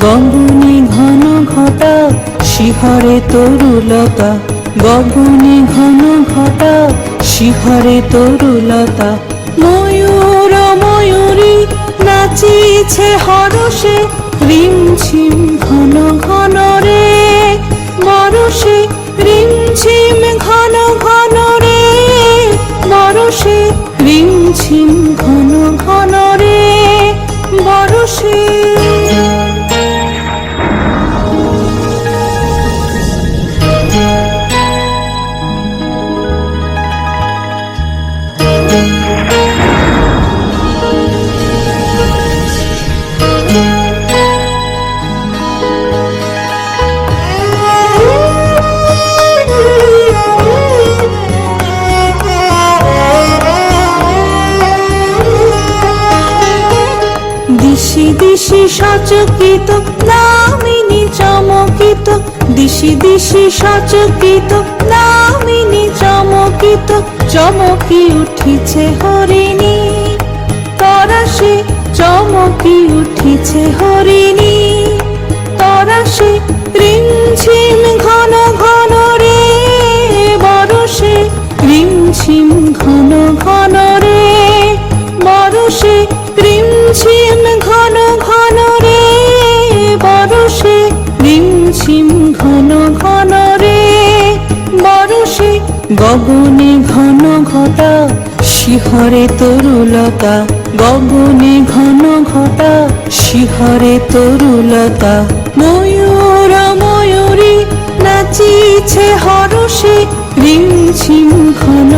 গগনে ঘন ঘটা শিহরে তরুলতা, গগনে ঘন ঘটা শিহরে তরুলতা। ময়ূর ময়ূরী নাচিছে হরষে, রিমঝিম ঘন ঘন রে বরষে, রিমঝিম ঘন ঘন রে বরষে, রিমঝিম ঘন ঘন রে বরষে। দিশি দিশি সচকিত দামিনী চমকিত, দিশি দিশি সচকিত দামিনী চমকিত। চমকি উঠিছে হরিণী তরাসে, চমকি উঠিছে হরিণী তরাসে। রিমঝিম ঘন ঘন রে বরষে, রিমঝিম ঘন ঘন রে বরষে, রিমঝিম ঘন ঘন রে বরষে, রিমঝিম ঘন ঘন রে বরষে। গগনে ঘন ঘটা শিহরে তরুলতা, গগনে ঘন ঘটা শিহরে তরুলতা। ময়ূর ময়ূরী নাচিছে হরষে, রিমঝিম ঘন